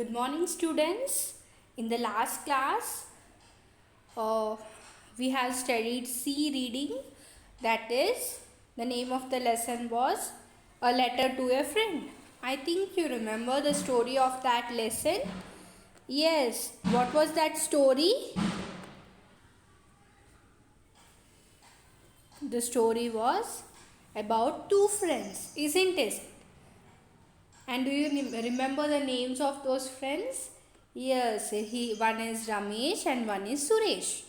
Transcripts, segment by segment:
Good morning, students. In the last class, uh, we have studied C reading. That is, the name of the lesson was A Letter to a Friend. I think you remember the story of that lesson. Yes, what was that story? The story was about two friends, isn't it? And do you remember the names of those friends? Yes, one is Ramesh and one is Suresh.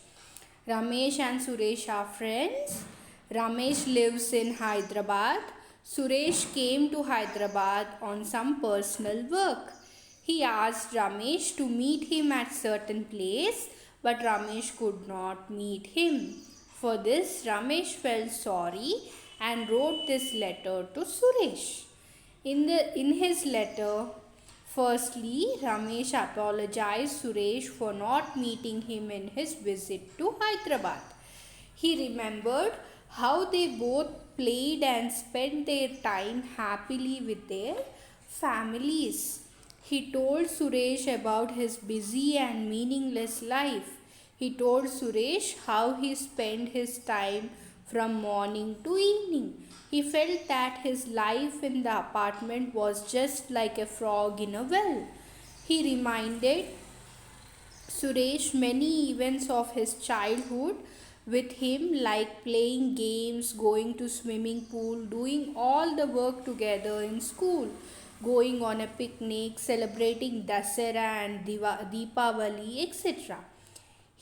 Ramesh and Suresh are friends. Ramesh lives in Hyderabad. Suresh came to Hyderabad on some personal work. He asked Ramesh to meet him at certain place, but Ramesh could not meet him. For this, Ramesh felt sorry and wrote this letter to Suresh. In his letter, firstly, Ramesh apologized Suresh for not meeting him in his visit to Hyderabad. He remembered how they both played and spent their time happily with their families. He told Suresh about his busy and meaningless life. He told Suresh how he spent his time from morning to evening. He felt that his life in the apartment was just like a frog in a well. He reminded Suresh many events of his childhood with him, like playing games, going to swimming pool, doing all the work together in school, going on a picnic, celebrating Dasara and Deepavali, etc.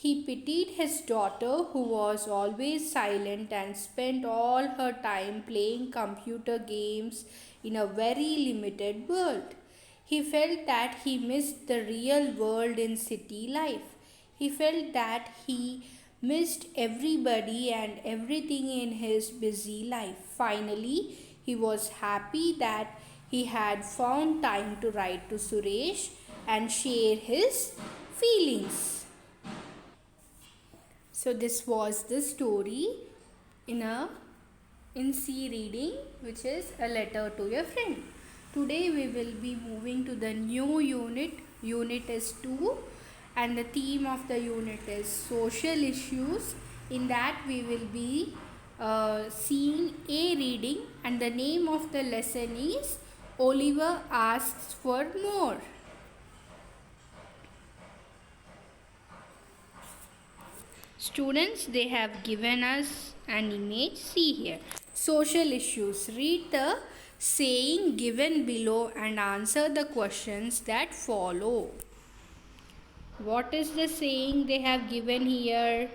He pitied his daughter, who was always silent and spent all her time playing computer games in a very limited world. He felt that he missed the real world in city life. He felt that he missed everybody and everything in his busy life. Finally, he was happy that he had found time to write to Suresh and share his feelings. So this was the story in a in C reading, which is A Letter to Your Friend. Today we will be moving to the new unit. Unit is 2 and the theme of the unit is social issues. In that we will be seeing A reading, and the name of the lesson is Oliver Asks for More. Students, they have given us an image. See here. Social issues. Read the saying given below and answer the questions that follow. What is the saying they have given here?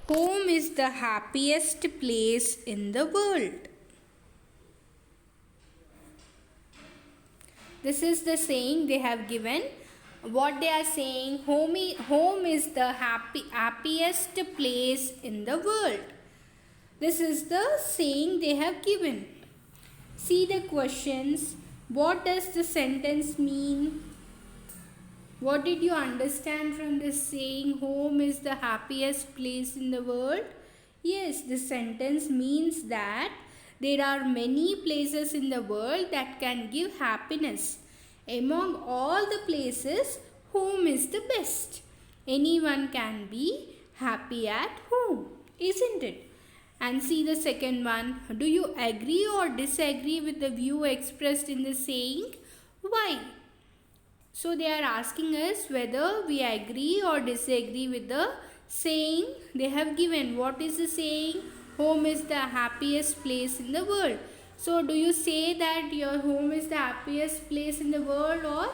Home is the happiest place in the world. This is the saying they have given. What they are saying, home is the happiest place in the world. This is the saying they have given. See the questions. What does the sentence mean? What did you understand from this saying, home is the happiest place in the world? Yes, this sentence means that there are many places in the world that can give happiness. Among all the places, home is the best. Anyone can be happy at home, isn't it? And see the second one. Do you agree or disagree with the view expressed in the saying? Why? So they are asking us whether we agree or disagree with the saying they have given. What is the saying? Home is the happiest place in the world. So do you say that your home is the happiest place in the world, or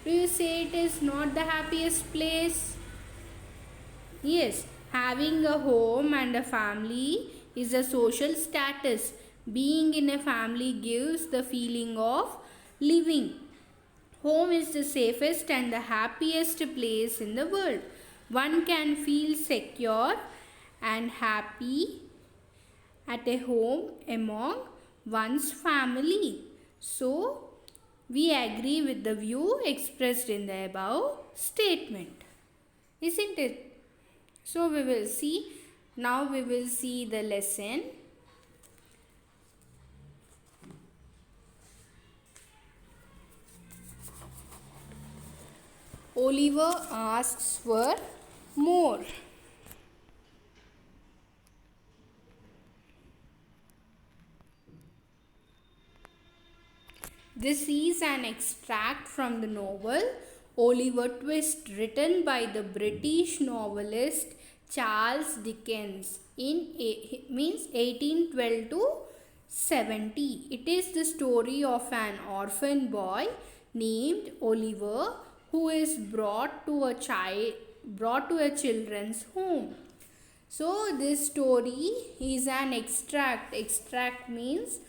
do you say it is not the happiest place? Yes, having a home and a family is a social status. Being in a family gives the feeling of living. Home is the safest and the happiest place in the world. One can feel secure and happy at a home among one's family. So, we agree with the view expressed in the above statement, isn't it? So, we will see. Now, we will see the lesson. Oliver asks for more. This is an extract from the novel Oliver Twist, written by the British novelist Charles Dickens in 1812 to 70. It is the story of an orphan boy named Oliver who is brought to a children's home. So this story is an extract. Extract means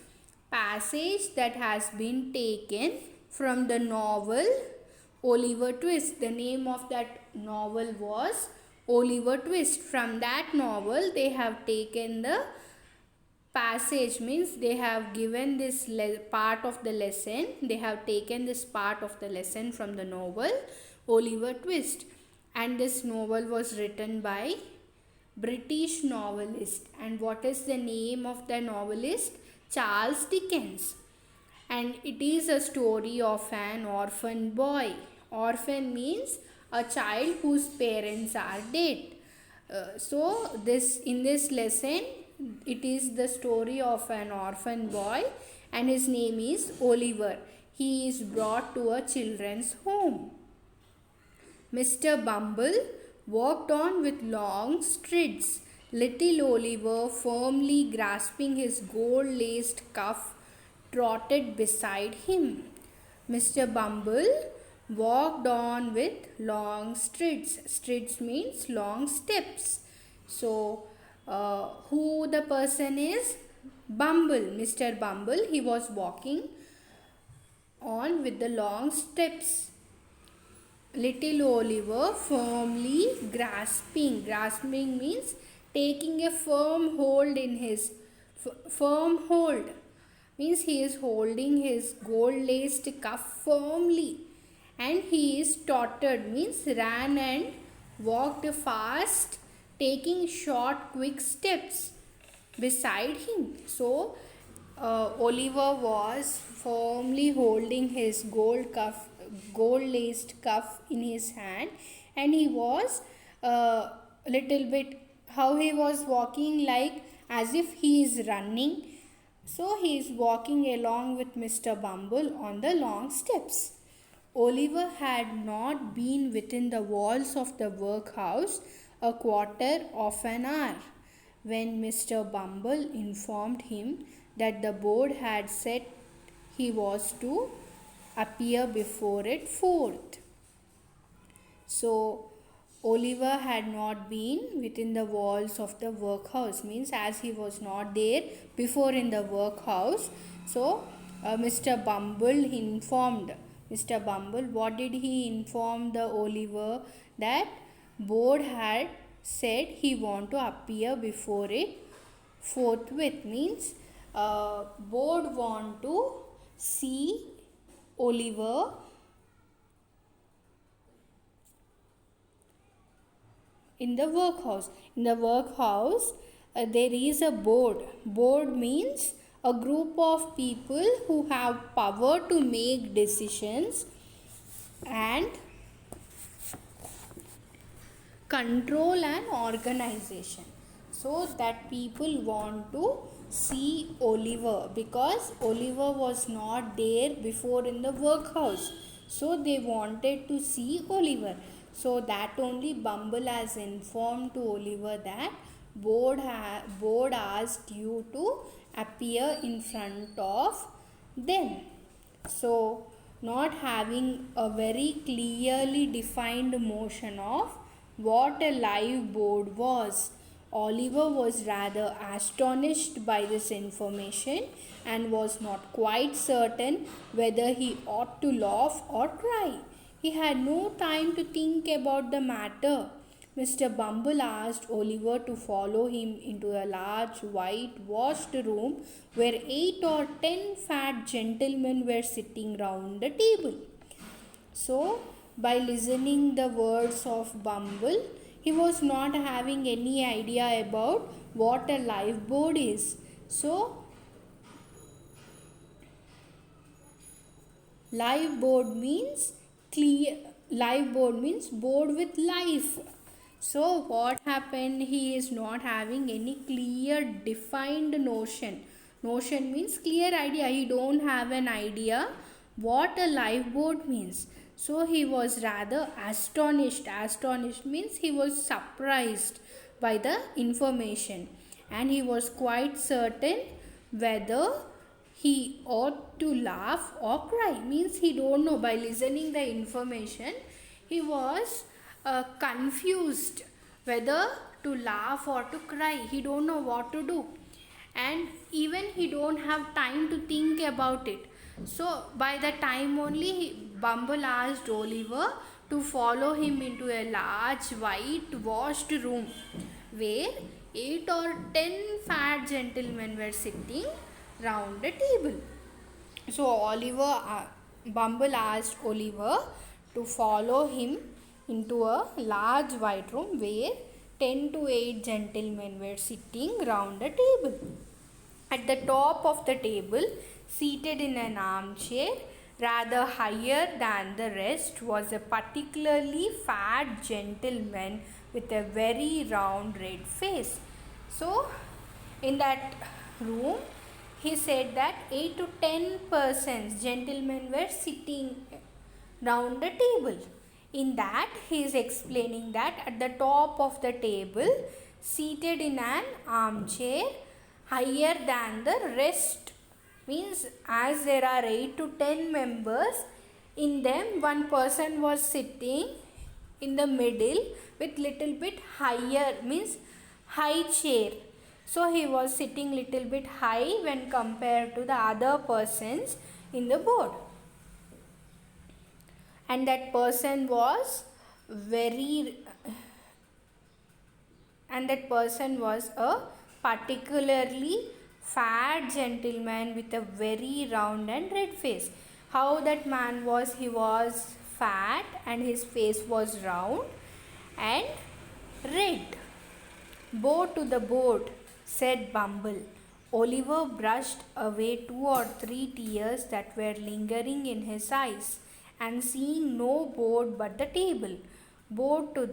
passage that has been taken from the novel Oliver Twist. The name of that novel was Oliver Twist. From that novel they have taken the passage, means they have given this part of the lesson. They have taken this part of the lesson from the novel Oliver Twist, and this novel was written by British novelist. And what is the name of the novelist? Charles Dickens. And it is a story of an orphan boy. Orphan means a child whose parents are dead. So this, in this lesson, it is the story of an orphan boy and his name is Oliver. He is brought to a children's home. Mr. Bumble walked on with long strides. Little Oliver, firmly grasping his gold-laced cuff, trotted beside him. Mr. Bumble walked on with long strides. Strides means long steps. So, who the person is? Bumble. Mr. Bumble, he was walking on with the long steps. Little Oliver firmly grasping. Grasping means taking a firm hold in his firm hold. Means he is holding his gold-laced cuff firmly, and he is tottered means ran and walked fast, taking short quick steps beside him. So Oliver was firmly holding his gold-laced cuff in his hand, and he was little bit, how he was walking, like as if he is running. So he is walking along with Mr. Bumble on the long steps. Oliver had not been within the walls of the workhouse a quarter of an hour when Mr. Bumble informed him that the board had said he was to appear before it forth. So Oliver had not been within the walls of the workhouse, means as he was not there before in the workhouse. So Mr. Bumble informed Mr. Bumble, what did he inform the Oliver? That board had said he want to appear before it forthwith, means board want to see Oliver in the workhouse. In the workhouse, there is a board. Board means a group of people who have power to make decisions and control an organization. So that people want to see Oliver because Oliver was not there before in the workhouse. So they wanted to see Oliver. So that only Bumble has informed to Oliver that board asked you to appear in front of them. So not having a very clearly defined notion of what a live board was, Oliver was rather astonished by this information and was not quite certain whether he ought to laugh or cry. He had no time to think about the matter. Mr. Bumble asked Oliver to follow him into a large whitewashed room where 8 or 10 fat gentlemen were sitting round the table. So, by listening the words of Bumble, he was not having any idea about what a live board is. So, live board means clear, life bored means bored with life. So what happened? He is not having any clear defined notion. Notion means clear idea. He don't have an idea what a life board means. So he was rather astonished. Astonished means he was surprised by the information, and he was quite certain whether he ought to laugh or cry. Means he don't know. By listening the information, he was confused whether to laugh or to cry. He don't know what to do, and even he don't have time to think about it. So by the time only, Bumble asked Oliver to follow him into a large white washed room where 8 or 10 fat gentlemen were sitting round a table. So Bumble asked Oliver to follow him into a large white room where 10 to 8 gentlemen were sitting round a table. At the top of the table, seated in an armchair, rather higher than the rest, was a particularly fat gentleman with a very round red face. So, in that room, he said that 8 to 10 persons, gentlemen, were sitting round the table. In that, he is explaining that at the top of the table, seated in an armchair, higher than the rest, means as there are 8 to 10 members, in them one person was sitting in the middle with little bit higher, means high chair. So he was sitting little bit high when compared to the other persons in the board, and that person was very and that person was a particularly fat gentleman with a very round and red face. How that man was? He was fat and his face was round and red. Bow to the board, said Bumble. Oliver brushed away 2 or 3 tears that were lingering in his eyes, and seeing no board but the table, bowed to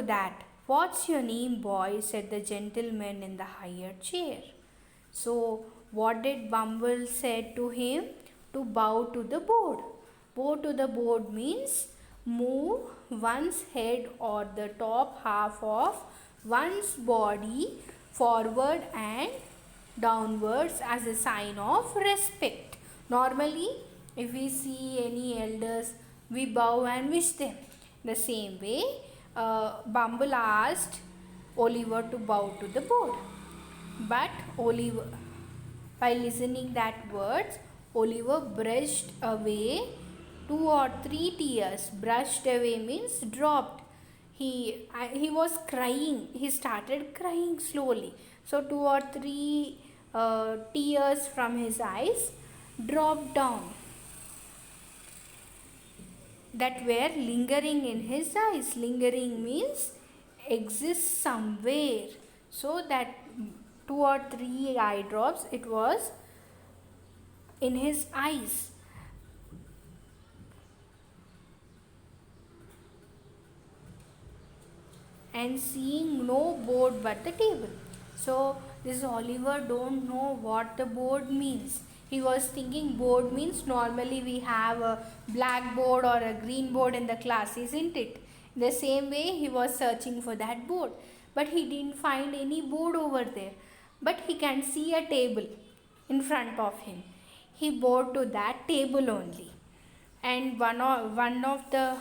that. What's your name, boy? Said the gentleman in the higher chair. So, what did Bumble said to him? To bow to the board. Bow to the board means move one's head or the top half of one's body forward and downwards as a sign of respect. Normally, if we see any elders, we bow and wish them. The same way, Bumble asked Oliver to bow to the board. But Oliver, by listening that words, Oliver brushed away 2 or 3 tears. Brushed away means dropped. He was crying. He started crying slowly. So 2 or 3 tears from his eyes dropped down, that were lingering in his eyes. Lingering means exists somewhere. So that 2 or 3 eye drops, it was in his eyes. And seeing no board but the table. So this Oliver don't know what the board means. He was thinking board means normally we have a blackboard or a green board in the class, isn't it? The same way he was searching for that board, but he didn't find any board over there. But he can see a table in front of him. He bowed to that table only, and one of the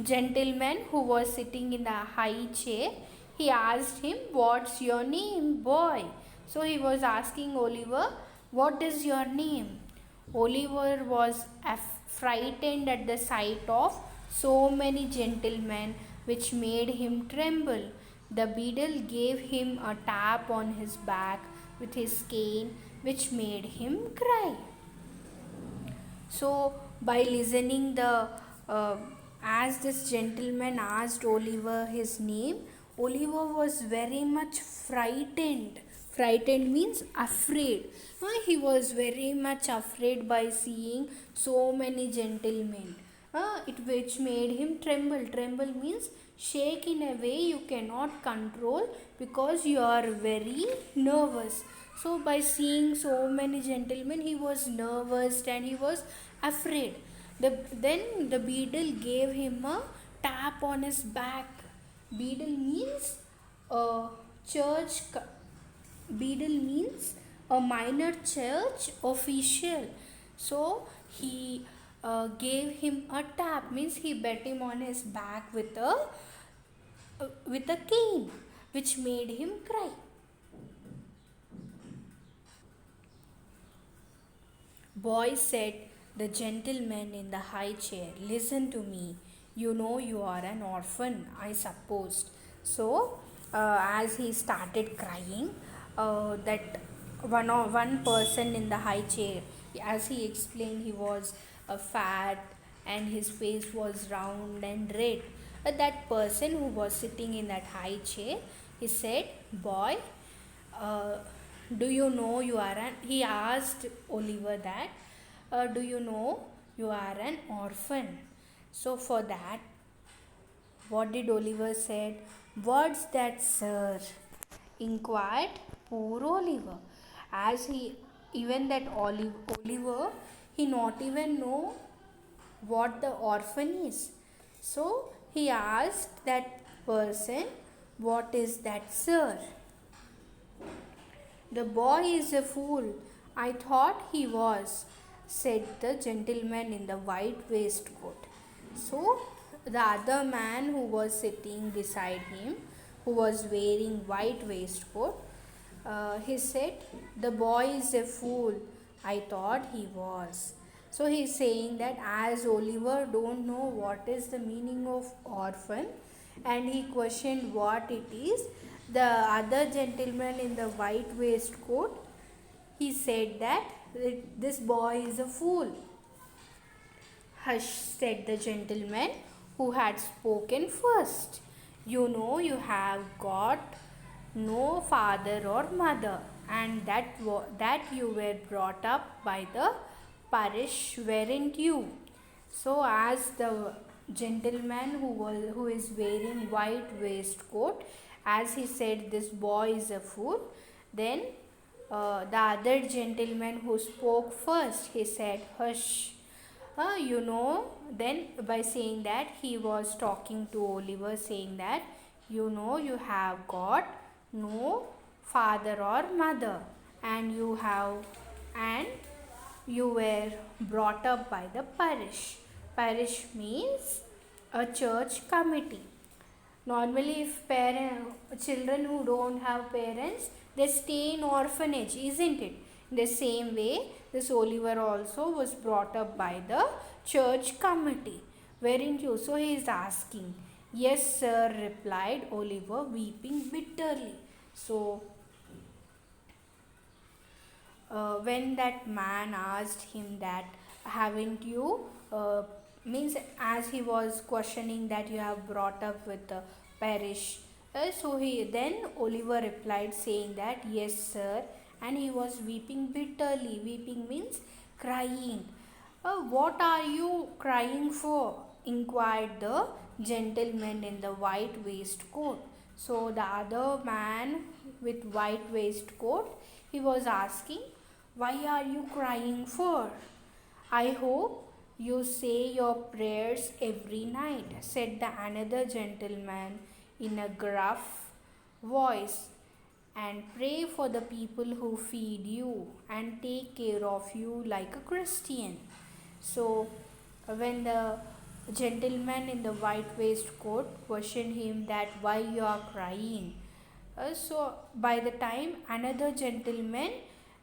gentleman who was sitting in the high chair, he asked him, what's your name, boy? So he was asking Oliver, what is your name? Oliver was frightened at the sight of so many gentlemen, which made him tremble. The beadle gave him a tap on his back with his cane, which made him cry. So by listening the as this gentleman asked Oliver his name, Oliver was very much Frightened means afraid. He was very much afraid by seeing so many gentlemen, which made him tremble. Tremble means shake in a way you cannot control because you are very nervous. So, by seeing so many gentlemen, he was nervous and he was afraid. Then the beadle gave him a tap on his back. Beadle means a church. Beadle means a minor church official. So he gave him a tap, means he bet him on his back with a cane, which made him cry. Boy, said the gentleman in the high chair, listen to me. You know you are an orphan, I supposed. So, as he started crying, that one person in the high chair, as he explained, he was fat and his face was round and red. That person who was sitting in that high chair, he said, boy, uh, do you know you are an, he asked Oliver that, do you know you are an orphan? So for that, what did Oliver said? What's that, sir? Inquired poor Oliver. As he, even that Oliver, he not even know what the orphan is. So he asked that person, what is that, sir? The boy is a fool. I thought he was, said the gentleman in the white waistcoat. So, the other man who was sitting beside him, who was wearing white waistcoat, he said, the boy is a fool. I thought he was. So, he is saying that as Oliver don't know what is the meaning of orphan, and he questioned what it is, the other gentleman in the white waistcoat, he said that this boy is a fool. Hush, said the gentleman who had spoken first. You know you have got no father or mother, and that you were brought up by the parish, weren't you? So, as the gentleman who is wearing white waistcoat, as he said, this boy is a fool, then the other gentleman who spoke first, he said, hush. Then by saying that, he was talking to Oliver, saying that, you know, you have got no father or mother, and and you were brought up by the parish. Parish means a church committee. Normally, if children who don't have parents, they stay in orphanage, isn't it? In the same way, this Oliver also was brought up by the church committee. Weren't you? So he is asking. Yes, sir, replied Oliver, weeping bitterly. So, when that man asked him that, haven't you, means as he was questioning that you have brought up with the parish, so he then Oliver replied saying that, yes, sir, and he was weeping bitterly. Weeping means crying. What are you crying for? Inquired the gentleman in the white waistcoat. So the other man with white waistcoat, he was asking, why are you crying for? I hope you say your prayers every night, said the another gentleman in a gruff voice, and pray for the people who feed you and take care of you like a Christian. So, when the gentleman in the white waistcoat questioned him that why you are crying, so by the time another gentleman,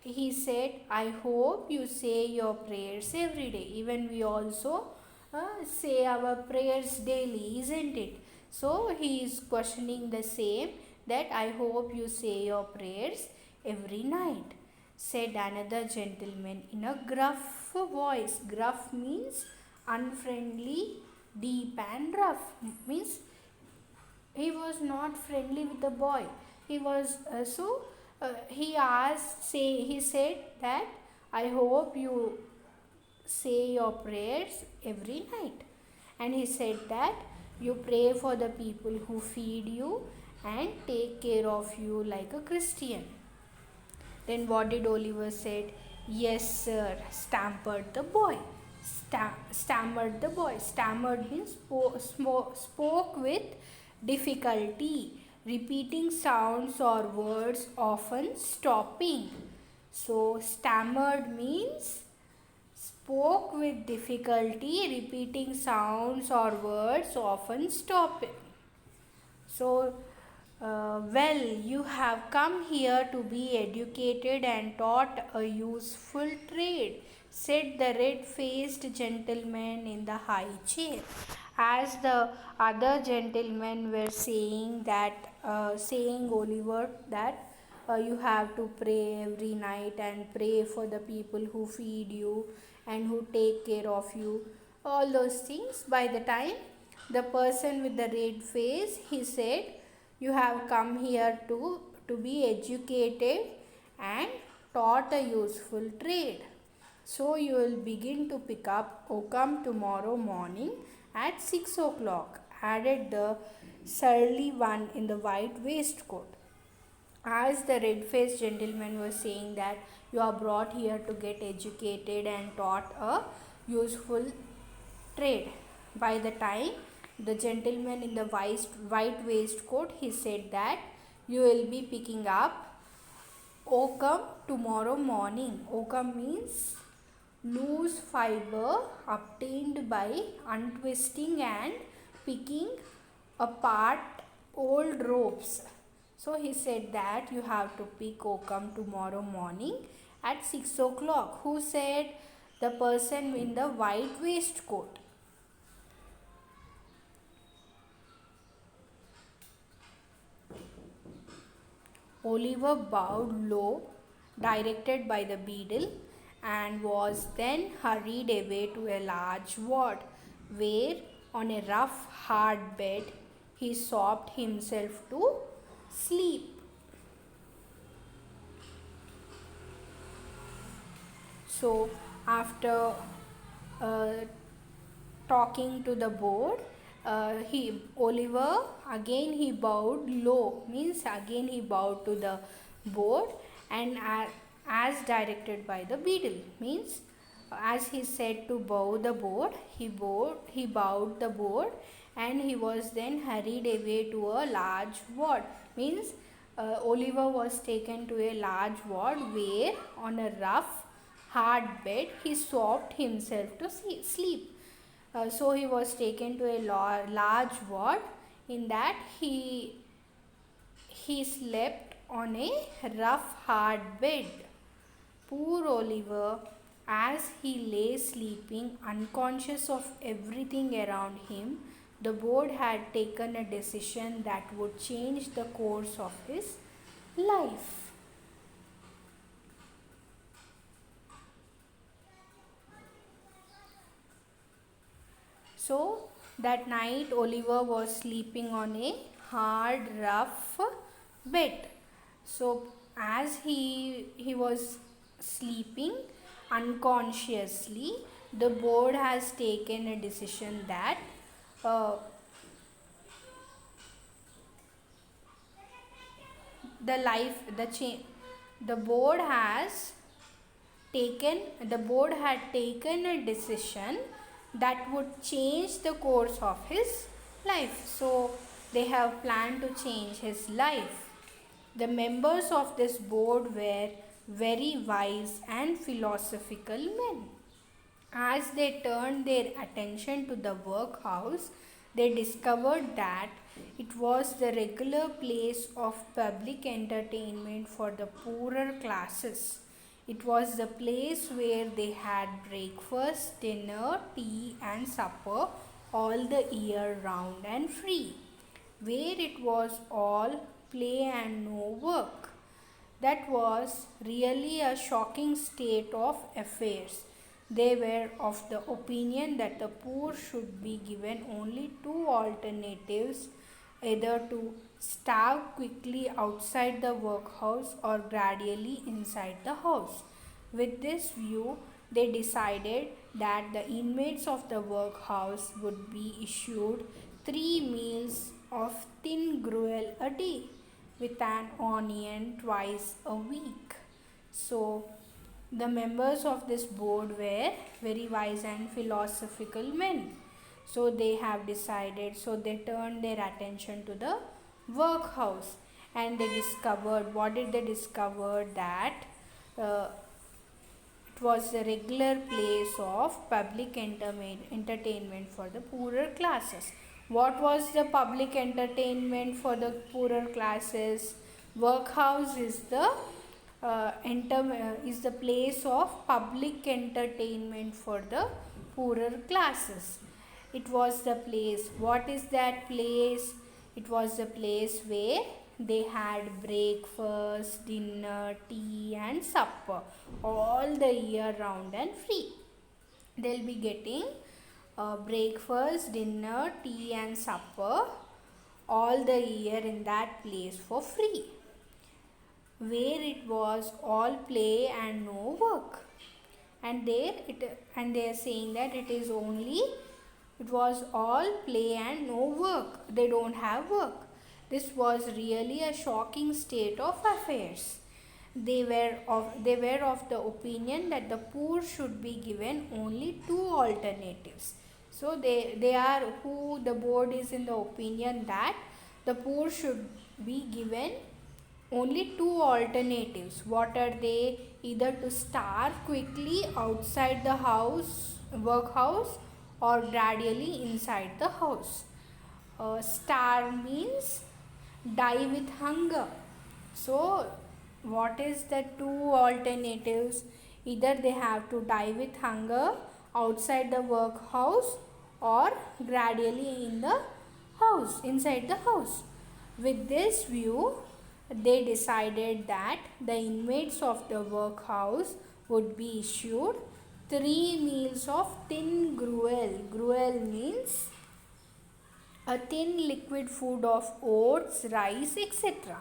he said, I hope you say your prayers every day. Even we also say our prayers daily, isn't it? So he is questioning the same, that I hope you say your prayers every night, said another gentleman in a gruff voice. Gruff means unfriendly, deep and rough. Means he was not friendly with the boy. He was he said that I hope you say your prayers every night. And he said that you pray for the people who feed you and take care of you like a Christian. Then what did Oliver said? Yes, sir, stammered the boy. Stammered the boy. Stammered means spoke with difficulty, repeating sounds or words, often stopping. So, stammered means spoke with difficulty, repeating sounds or words, often stopping. So, well, you have come here to be educated and taught a useful trade, said the red faced gentleman in the high chair. As the other gentlemen were saying Oliver that you have to pray every night and pray for the people who feed you and who take care of you, all those things. By the time the person with the red face, he said, you have come here to be educated and taught a useful trade. So you will begin to pick up Occam tomorrow morning at 6 o'clock, added the surly one in the white waistcoat. As the red-faced gentleman was saying that you are brought here to get educated and taught a useful trade. By the time the gentleman in the white waistcoat, he said that you will be picking up Occam tomorrow morning. Occam means loose fiber obtained by untwisting and picking apart old ropes. So he said that you have to pick Occam tomorrow morning at 6 o'clock. Who said? The person in the white waistcoat. Oliver bowed low, directed by the beadle, and was then hurried away to a large ward, where, on a rough, hard bed, he sobbed himself to sleep. So, after uh, talking to the board, Oliver again he bowed low, means again he bowed to the board, and as directed by the beadle, means as he said to bow the board, he bowed the board, and he was then hurried away to a large ward, means Oliver was taken to a large ward where, on a rough hard bed, he sobbed himself to sleep. So he was taken to a large ward. In that he slept on a rough hard bed. Poor Oliver, as he lay sleeping, unconscious of everything around him, the board had taken a decision that would change the course of his life. So that night Oliver was sleeping on a hard, rough bed. So as he was sleeping unconsciously, the board has taken a decision that uh, the board had taken a decision that would change the course of his life. So they have planned to change his life. The members of this board were very wise and philosophical men. As they turned their attention to the workhouse, they discovered that it was the regular place of public entertainment for the poorer classes. It was the place where they had breakfast, dinner, tea, and supper all the year round and free, where it was all play and no work. That was really a shocking state of affairs. They were of the opinion that the poor should be given only two alternatives either to starve quickly outside the workhouse or gradually inside the house. With this view, they decided that the inmates of the workhouse would be issued 3 meals of thin gruel a day with an onion twice a week. So, the members of this board were very wise and philosophical men. So they have decided, so they turned their attention to the workhouse, and they discovered, what did they discover? That uh, it was a regular place of public entertainment for the poorer classes. What was the public entertainment for the poorer classes? Workhouse is the place of public entertainment for the poorer classes. It was the place. What is that place? It was the place where they had breakfast, dinner, tea and supper all the year round and free. They'll be getting breakfast, dinner, tea and supper all the year in that place for free, where it was all play and no work. And they are saying that it was all play and no work. They don't have work. This was really a shocking state of affairs. They were of the opinion that the poor should be given only two alternatives. So the board is in the opinion that the poor should be given only two alternatives. What are they? Either to starve quickly outside the workhouse, or gradually inside the house. Starve means die with hunger. So what is the two alternatives? Either they have to die with hunger outside the workhouse, or gradually inside the house. With this view, they decided that the inmates of the workhouse would be issued 3 meals of thin gruel. Gruel means a thin liquid food of oats, rice, etc.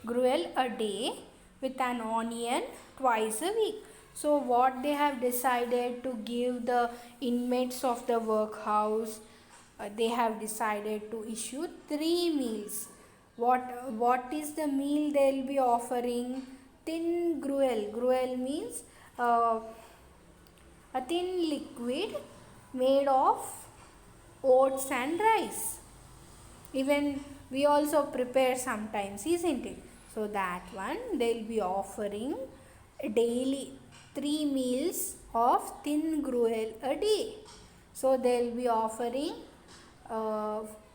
Gruel a day with an onion twice a week. So what they have decided to give the inmates of the workhouse, they have decided to issue 3 meals. What is the meal they will be offering? Thin gruel. Gruel means a thin liquid made of oats and rice. Even we also prepare sometimes, isn't it? So that one they'll be offering daily 3 meals of thin gruel a day. So they'll be offering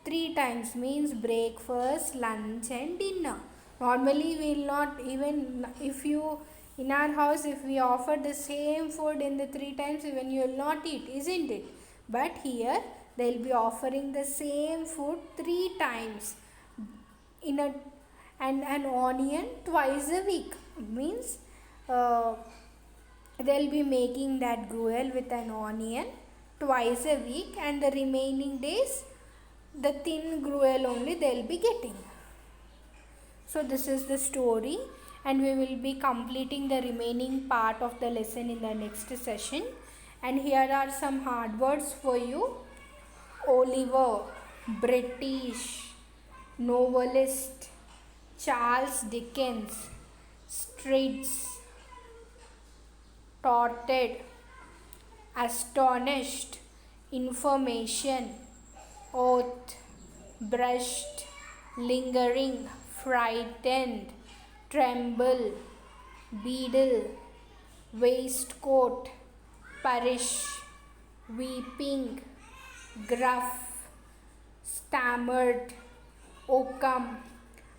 3 times, means breakfast, lunch and dinner. Normally we will not, even if you in our house, if we offer the same food in the 3 times, even you will not eat, isn't it? But here they will be offering the same food 3 times and an onion twice a week. Means they'll be making that gruel with an onion twice a week, and the remaining days the thin gruel only they'll be getting. So this is the story, and we will be completing the remaining part of the lesson in the next session. And here are some hard words for you. Oliver, British, novelist, Charles Dickens, Straits, torted, astonished, information, oath, brushed, lingering, frightened, tremble, beadle, waistcoat, parish, weeping, gruff, stammered, oakum,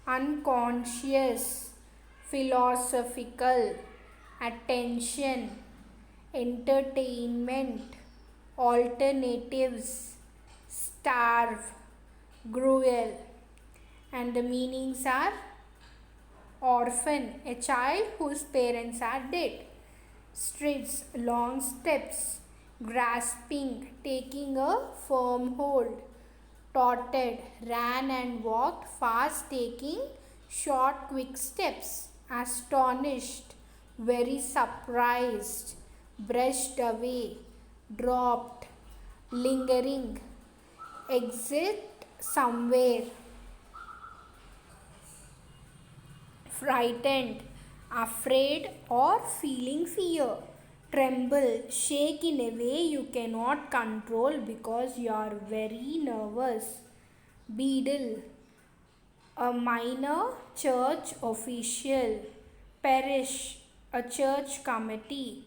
unconscious, philosophical, attention, entertainment, alternatives, starve, gruel. And the meanings are: orphan, a child whose parents are dead; streets, long steps; grasping, taking a firm hold; trotted, ran and walked fast, taking short, quick steps. Astonished, very surprised, brushed away, dropped, lingering, exit somewhere, frightened, afraid, or feeling fear. Tremble, shake in a way you cannot control because you are very nervous. Beadle, a minor church official. Parish, a church committee.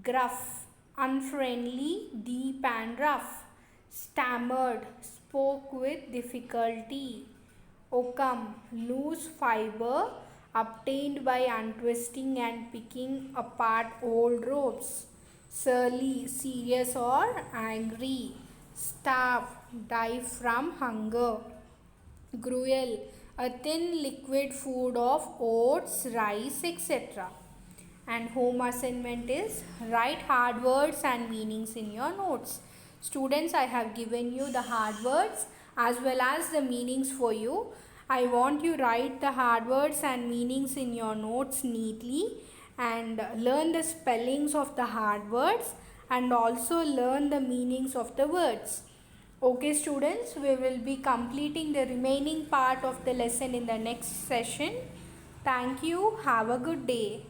Gruff, unfriendly, deep and rough. Stammered, spoke with difficulty. Oakum, loose fiber obtained by untwisting and picking apart old ropes. Surly, serious or angry. Starve, die from hunger. Gruel, a thin liquid food of oats, rice, etc. And home assignment is write hard words and meanings in your notes. Students, I have given you the hard words as well as the meanings for you. I want you write the hard words and meanings in your notes neatly and learn the spellings of the hard words and also learn the meanings of the words. Okay students, we will be completing the remaining part of the lesson in the next session. Thank you. Have a good day.